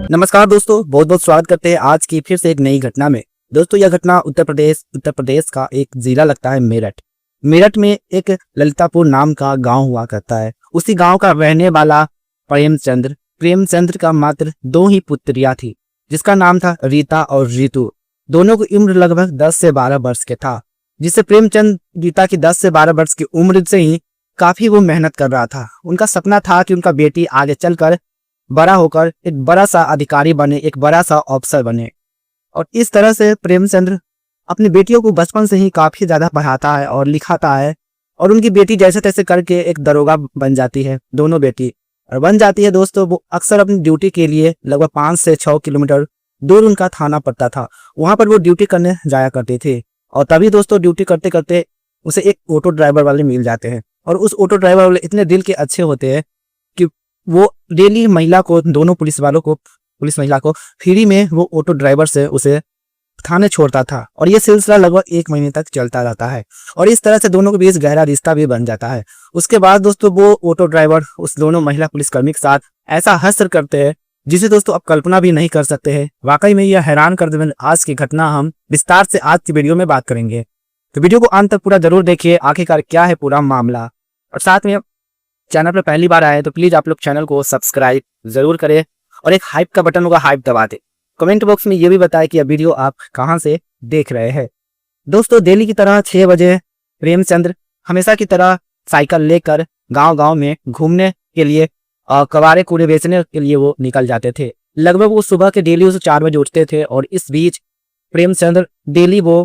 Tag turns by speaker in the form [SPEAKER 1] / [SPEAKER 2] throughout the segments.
[SPEAKER 1] नमस्कार दोस्तों, बहुत बहुत स्वागत करते हैं आज की फिर से एक नई घटना में। दोस्तों, यह घटना उत्तर प्रदेश का एक जिला लगता है मेरठ। मेरठ में एक ललितापुर नाम का गांव हुआ करता है। उसी गांव का रहने वाला प्रेमचंद्र का मात्र 2 ही पुत्रियां थी, जिसका नाम था रीता और रीतू। दोनों की उम्र लगभग 10 से 12 वर्ष के था, जिससे प्रेमचंद रीता की 10 से 12 वर्ष की उम्र से ही काफी वो मेहनत कर रहा था। उनका सपना था कि उनका बेटी आगे चलकर बड़ा होकर एक बड़ा सा अधिकारी बने, एक बड़ा सा अफसर बने। और इस तरह से प्रेमचंद्र अपनी बेटियों को बचपन से ही काफी ज्यादा पढ़ाता है और लिखाता है, और उनकी बेटी जैसे तैसे करके एक दरोगा बन जाती है। दोनों बेटी और बन जाती है। दोस्तों, वो अक्सर अपनी ड्यूटी के लिए लगभग 5 से 6 किलोमीटर दूर उनका थाना पड़ता था, वहां पर वो ड्यूटी करने जाया करते थे। और तभी दोस्तों ड्यूटी करते करते उसे एक ऑटो ड्राइवर वाले मिल जाते हैं, और उस ऑटो ड्राइवर वाले इतने दिल के अच्छे होते हैं कि वो डेली दोनों पुलिस महिला को फ्री में वो ऑटो ड्राइवर से उसे थाने छोड़ता था। और ये सिलसिला लगभग 1 महीने तक चलता रहता है, और इस तरह से दोनों के बीच गहरा रिश्ता भी बन जाता है। उसके बाद दोस्तों वो ऑटो ड्राइवर उस दोनों महिला पुलिसकर्मी के साथ ऐसा हश्र करते हैं जिसे दोस्तों आप कल्पना भी नहीं कर सकते हैं। वाकई में यह हैरान कर देने आज की घटना हम विस्तार से आज की वीडियो में बात करेंगे, तो वीडियो को अंत तक पूरा जरूर देखिए, आखिरकार क्या है पूरा मामला। और साथ में चैनल पर पहली बार आए तो प्लीज आप लोग चैनल को सब्सक्राइब जरूर करें, और एक हाइप का बटन होगा, हाइप दबा दे। कमेंट बॉक्स में ये भी बताएं कि यह वीडियो आप कहां से देख रहे हैं। दोस्तों, डेली की तरह 6 बजे प्रेमचंद्र हमेशा की तरह साइकिल लेकर गांव-गांव में घूमने के लिए कबाड़े कूड़े बेचने के लिए वो निकल जाते थे। लगभग वो सुबह के डेली 4 बजे उठते थे, और इस बीच प्रेमचंद्र डेली वो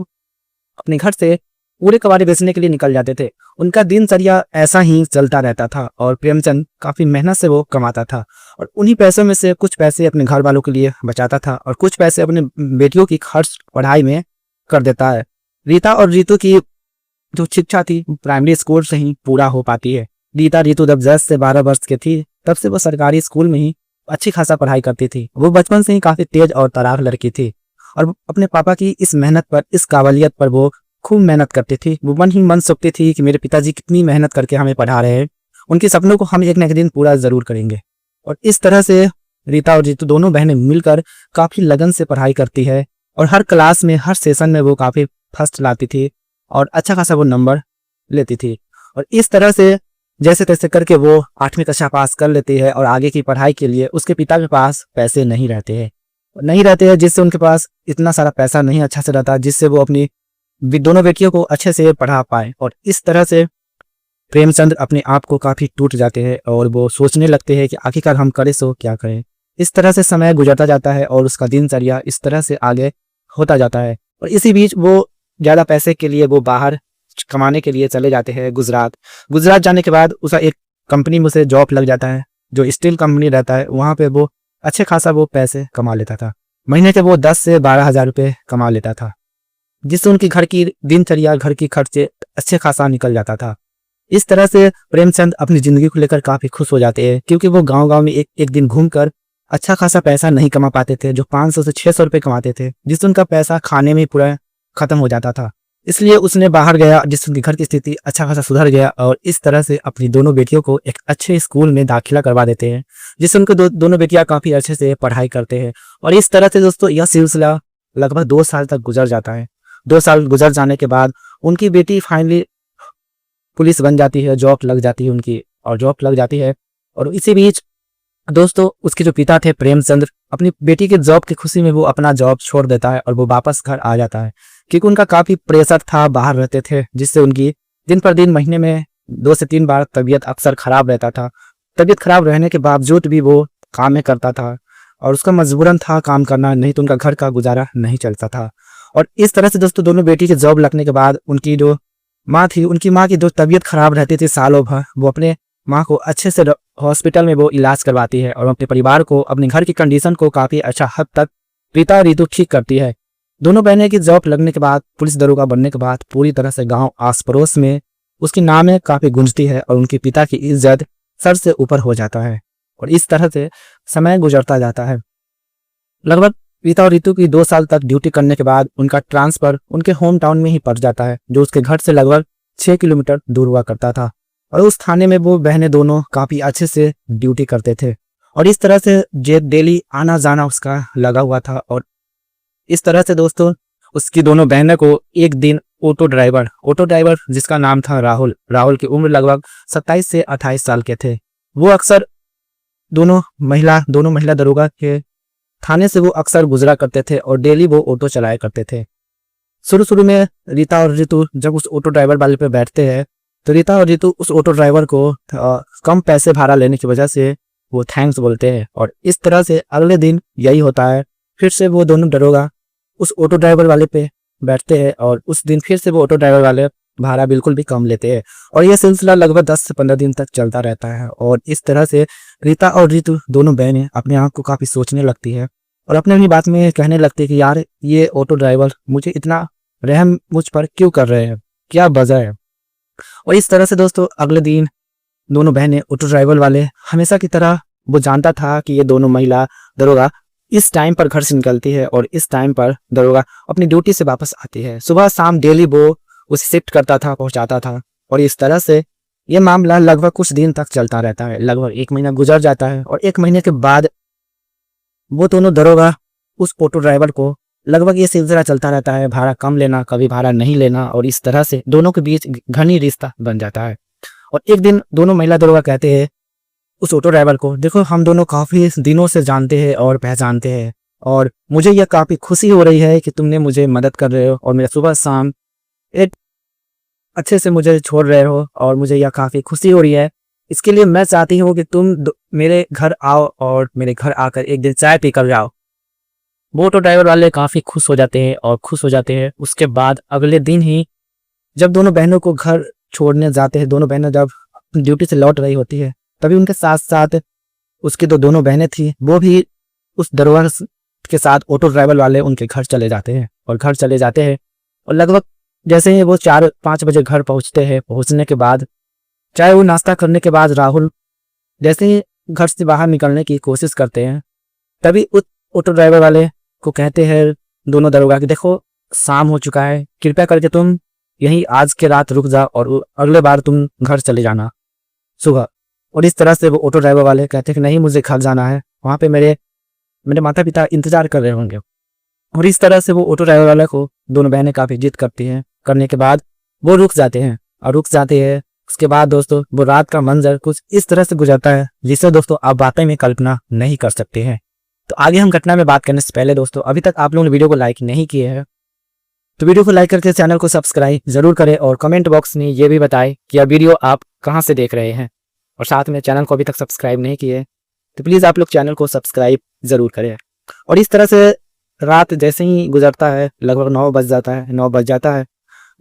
[SPEAKER 1] अपने घर से कूड़े कबाड़े बेचने के लिए निकल जाते थे। उनका दिनचर्या ऐसा ही चलता रहता था, और प्रेमचंद काफी मेहनत से वो कमाता था, और उन्हीं पैसों में से कुछ पैसे अपने घर वालों के लिए बचाता था, और कुछ पैसे अपने बेटियों की खर्च पढ़ाई में कर देता है। रीता और रीतू की जो शिक्षा थी प्राइमरी स्कूल से ही पूरा हो पाती है। रीतू जब 10 से 12 वर्ष की थी तब से वो सरकारी स्कूल में ही अच्छी खासा पढ़ाई करती थी। वो बचपन से ही काफी तेज और तरार लड़की थी, और अपने पापा की इस मेहनत पर, इस काबिलियत पर वो खूब मेहनत करती थी। वो मन ही मन सोचती थी कि मेरे पिताजी कितनी मेहनत करके हमें पढ़ा रहे हैं, उनके सपनों को हम एक न एक दिन पूरा जरूर करेंगे। और इस तरह से रीता और रीतू दोनों बहनें मिलकर काफी लगन से पढ़ाई करती है, और हर क्लास में, हर सेशन में वो काफी फर्स्ट लाती थी, और अच्छा खासा वो नंबर लेती थी। और इस तरह से जैसे तैसे करके वो 8वीं कक्षा पास कर लेती है, और आगे की पढ़ाई के लिए उसके पिता के पास पैसे नहीं रहते हैं, जिससे उनके पास इतना सारा पैसा नहीं अच्छा से रहता जिससे वो अपनी दोनों बेटियों को अच्छे से पढ़ा पाए। और इस तरह से प्रेमचंद्र अपने आप को काफी टूट जाते हैं, और वो सोचने लगते हैं कि आखिरकार हम करें सो क्या करें। इस तरह से समय गुजरता जाता है, और उसका दिनचर्या इस तरह से आगे होता जाता है। और इसी बीच वो ज्यादा पैसे के लिए वो बाहर कमाने के लिए चले जाते हैं गुजरात जाने के बाद उसका एक कंपनी में उसे जॉब लग जाता है, जो स्टील कंपनी रहता है। वहां पे वो अच्छे खासा वो पैसे कमा लेता था। महीने के वो 10 से 12 हजार रुपये कमा लेता था, जिससे उनकी घर की दिनचर्या, घर की खर्चे अच्छे खासा निकल जाता था। इस तरह से प्रेमचंद अपनी जिंदगी को लेकर काफी खुश हो जाते हैं, क्योंकि वो गांव-गांव में एक दिन घूमकर अच्छा खासा पैसा नहीं कमा पाते थे। जो 500 से 600 रुपये कमाते थे, जिससे उनका पैसा खाने में पूरा खत्म हो जाता था। इसलिए उसने बाहर गया, जिससे उनकी घर की स्थिति अच्छा खासा सुधर गया, और इस तरह से अपनी दोनों बेटियों को एक अच्छे स्कूल में दाखिला करवा देते हैं, जिससे उनको दोनों बेटियां काफी अच्छे से पढ़ाई करते हैं। और इस तरह से दोस्तों यह सिलसिला लगभग 2 साल तक गुजर जाता है। 2 साल गुजर जाने के बाद उनकी बेटी फाइनली पुलिस बन जाती है, जॉब लग जाती है उनकी, और जॉब लग जाती है। और इसी बीच दोस्तों उसके जो पिता थे प्रेमचंद्र, अपनी बेटी के जॉब की खुशी में वो अपना जॉब छोड़ देता है, और वो वापस घर आ जाता है, क्योंकि उनका काफी प्रेशर था, बाहर रहते थे, जिससे उनकी दिन पर दिन, महीने में 2 से 3 बार तबीयत अक्सर खराब रहता था। तबीयत खराब रहने के बावजूद भी वो काम में करता था, और उसका मजबूरन था काम करना, नहीं तो उनका घर का गुजारा नहीं चलता था। और इस तरह से दोस्तों दोनों बेटी के जॉब लगने के बाद उनकी जो माँ थी, उनकी माँ की जो तबीयत खराब रहती थी सालों भर, वो अपने माँ को अच्छे से हॉस्पिटल में वो इलाज करवाती है, और अपने परिवार को, अपने घर की कंडीशन को काफी अच्छा हद तक रीता और रीतू ठीक करती है। दोनों बहनें की जॉब लगने के बाद, पुलिस दरोगा बनने के बाद पूरी तरह से गांव आस पड़ोस में उसकी नाम है काफी गूंजती है, और उनके पिता की इज्जत सर से ऊपर हो जाता है। और इस तरह से समय गुजरता जाता है। लगभग रीता और रीतू की 2 साल तक ड्यूटी करने के बाद उनका ट्रांसफर उनके होम टाउन में ही पड़ जाता है, जो उसके घर से लगभग 6 किलोमीटर दूर हुआ करता था। और उस थाने में वो बहनें दोनों काफी अच्छे से ड्यूटी करते थे, और इस तरह से जे डेली आना जाना उसका लगा हुआ था। और इस तरह से दोस्तों उसकी दोनों बहनों को एक दिन ऑटो ड्राइवर जिसका नाम था राहुल की उम्र लगभग 27 से 28 साल के थे। वो अक्सर दोनों महिला दरोगा के थाने से वो अक्सर गुजरा करते थे और डेली वो ऑटो चलाया करते थे। शुरू में रीता और रितु जब उस ऑटो ड्राइवर वाले पे बैठते हैं तो रीता और रितु उस ऑटो ड्राइवर को कम पैसे भाड़ा लेने की वजह से वो थैंक्स बोलते हैं। और इस तरह से अगले दिन यही होता है, फिर से वो दोनों दरोगा उस ऑटो ड्राइवर वाले पे बैठते हैं और उस दिन फिर से वो ऑटो ड्राइवर वाले भाड़ा बिल्कुल भी कम लेते हैं। और यह सिलसिला लगभग 10 से 15 दिन तक चलता रहता है। और इस तरह से रीता और रितु दोनों बहनें अपने आप को काफी सोचने लगती है और अपनी बात में कहने लगती है कि यार ये ऑटो ड्राइवर मुझे इतना रहम मुझ पर क्यों कर रहे हैं, क्या वजह है। और इस तरह से दोस्तों अगले दिन दोनों बहनें ऑटो ड्राइवर वाले हमेशा की तरह वो जानता था कि ये दोनों महिला दरोगा इस टाइम पर घर से निकलती है और इस टाइम पर दरोगा अपनी ड्यूटी से वापस आती है। सुबह शाम डेली वो उसे शिफ्ट करता था, पहुंचाता था। और इस तरह से ये मामला लगभग कुछ दिन तक चलता रहता है। लगभग 1 महीना गुजर जाता है और 1 महीने के बाद वो दोनों दरोगा उस ऑटो ड्राइवर को लगभग ये सिलसिला चलता रहता है, भाड़ा कम लेना, कभी भाड़ा नहीं लेना। और इस तरह से दोनों के बीच घनी रिश्ता बन जाता है। और एक दिन दोनों महिला दरोगा कहते हैं उस ऑटो ड्राइवर को, देखो हम दोनों काफी दिनों से जानते हैं और पहचानते हैं और मुझे यह काफी खुशी हो रही है कि तुमने मुझे मदद कर रहे हो और मेरा सुबह शाम एक अच्छे से मुझे छोड़ रहे हो और मुझे यह काफी खुशी हो रही है। इसके लिए मैं चाहती हूँ कि तुम मेरे घर आओ और मेरे घर आकर एक दिन चाय पी कर जाओ। वो ऑटो ड्राइवर वाले काफी खुश हो जाते हैं। उसके बाद अगले दिन ही जब दोनों बहनों को घर छोड़ने जाते हैं, दोनों बहनें जब ड्यूटी से लौट रही होती है, तभी उनके साथ साथ उसकी दोनों बहनें थी, वो भी उस दरोगा के साथ ऑटो ड्राइवर वाले उनके घर चले जाते हैं। और लगभग जैसे ही वो 4-5 बजे घर पहुंचते हैं, पहुंचने के बाद चाहे वो नाश्ता करने के बाद राहुल जैसे ही घर से बाहर निकलने की कोशिश करते हैं, तभी उस ऑटो ड्राइवर वाले को कहते हैं दोनों दरोगा कि देखो शाम हो चुका है, कृपया करके तुम यहीं आज के रात रुक जाओ और अगले बार तुम घर चले जाना सुबह। और इस तरह से वो ऑटो ड्राइवर वाले कहते हैं कि नहीं, मुझे घर जाना है, वहाँ पे मेरे माता पिता इंतजार कर रहे होंगे। और इस तरह से वो ऑटो ड्राइवर वाले को दोनों बहनें काफी जिद करती हैं। करने के बाद वो रुक जाते हैं। उसके बाद दोस्तों वो रात का मंजर कुछ इस तरह से गुजरता है जिसे दोस्तों आप वाकई में कल्पना नहीं कर सकते हैं। तो आगे हम घटना में बात करने से पहले दोस्तों अभी तक आप लोगों ने वीडियो को लाइक नहीं किए हैं तो वीडियो को लाइक करके चैनल को सब्सक्राइब जरूर करें और कमेंट बॉक्स में ये भी बताएं कि यह वीडियो आप कहां से देख रहे हैं। और साथ में चैनल को अभी तक सब्सक्राइब नहीं किए तो प्लीज़ आप लोग चैनल को सब्सक्राइब जरूर करें। और इस तरह से रात जैसे ही गुजरता है, लगभग 9 बज जाता है,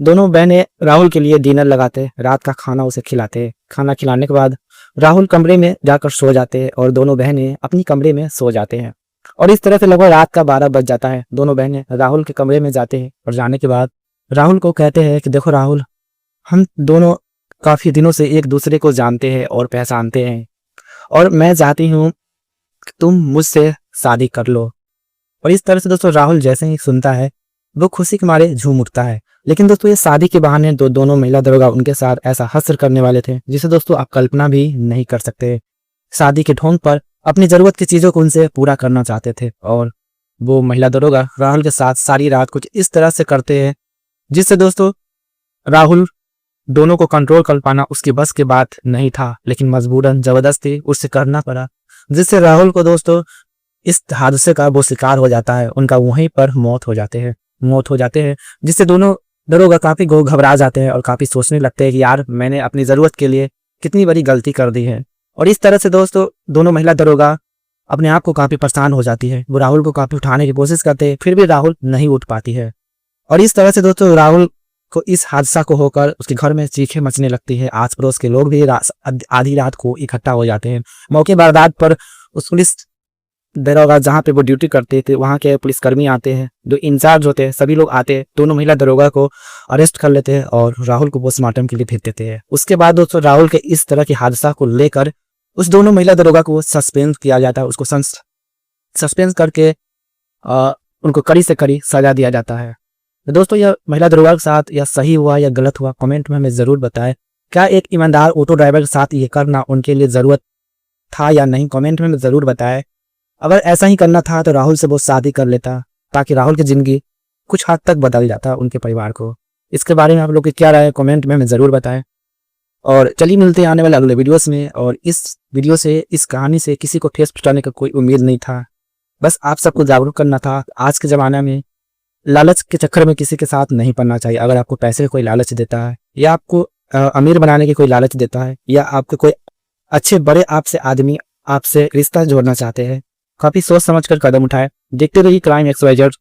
[SPEAKER 1] दोनों बहनें राहुल के लिए डिनर लगाते, रात का खाना उसे खिलाते। खाना खिलाने के बाद राहुल कमरे में जाकर सो जाते हैं और दोनों बहनें अपनी कमरे में सो जाते हैं। और इस तरह से लगभग रात का 12 बज जाता है, दोनों बहनें राहुल के कमरे में जाते हैं और जाने के बाद राहुल को कहते हैं कि देखो राहुल, हम दोनों काफी दिनों से एक दूसरे को जानते हैं और पहचानते हैं और मैं चाहती हूँ कि तुम मुझसे शादी कर लो। और इस तरह से दोस्तों राहुल जैसे ही सुनता है वो खुशी के मारे झूम उठता है। लेकिन दोस्तों ये शादी के बहाने दोनों महिला दरोगा उनके साथ ऐसा हश्र करने वाले थे जिसे दोस्तों आप कल्पना भी नहीं कर सकते। शादी के ढोंग पर अपनी जरूरत की चीजों को उनसे पूरा करना चाहते थे और वो महिला दरोगा राहुल के साथ सारी रात कुछ इस तरह से करते हैं जिससे दोस्तों राहुल दोनों को कंट्रोल कर पाना उसकी बस की बात नहीं था, लेकिन मजबूरन जबरदस्ती उससे करना पड़ा, जिससे राहुल को दोस्तों इस हादसे का वो शिकार हो जाता है। उनका वहीं पर मौत हो जाते हैं जिससे दोनों दरोगा काफी घबरा जाते हैं और काफी सोचने लगते हैं कि यार मैंने अपनी जरूरत के लिए कितनी बड़ी गलती कर दी है। और इस तरह से दोस्तों दोनों महिला दरोगा अपने आप को काफी परेशान हो जाती है। वो राहुल को काफी उठाने की कोशिश करते हैं, फिर भी राहुल नहीं उठ पाती है। और इस तरह से दोस्तों राहुल को इस हादसा को होकर उसके घर में चीखें मचने लगती है। आस पड़ोस के लोग भी आधी रात को इकट्ठा हो जाते हैं। मौके वारदात पर उस पुलिस दरोगा जहाँ पे वो ड्यूटी करते थे वहाँ के पुलिसकर्मी आते हैं, जो इंचार्ज होते हैं, सभी लोग आते हैं, दोनों महिला दरोगा को अरेस्ट कर लेते हैं और राहुल को पोस्टमार्टम के लिए भेज देते हैं। उसके बाद दोस्तों राहुल के इस तरह के हादसा को लेकर उस दोनों महिला दरोगा को सस्पेंस किया जाता है। उसको सस्पेंस करके उनको कड़ी से कड़ी सजा दिया जाता है। तो दोस्तों यह महिला दरोगा के साथ यह सही हुआ या गलत हुआ, कमेंट में हमें जरूर बताएं। क्या एक ईमानदार ऑटो ड्राइवर के साथ ये करना उनके लिए जरूरत था या नहीं, कमेंट में ज़रूर बताएं। अगर ऐसा ही करना था तो राहुल से वो शादी कर लेता, ताकि राहुल की ज़िंदगी कुछ हद तक बदल जाता उनके परिवार को। इसके बारे में आप लोग की क्या राय है, कमेंट में हमें ज़रूर बताएं। और चलिए मिलते हैं आने वाले अगले वीडियोस में। और इस वीडियो से, इस कहानी से किसी को ठेस पहुंचाने का कोई उम्मीद नहीं था, बस आप सबको जागरूक करना था। आज के ज़माने में लालच के चक्कर में किसी के साथ नहीं पड़ना चाहिए। अगर आपको पैसे का कोई लालच देता है, या आपको अमीर बनाने की कोई लालच देता है, या आपके कोई अच्छे बड़े आपसे आदमी आपसे रिश्ता जोड़ना चाहते हैं, काफ़ी सोच समझ कर कदम उठाए। देखते रहिए क्राइम XYZ।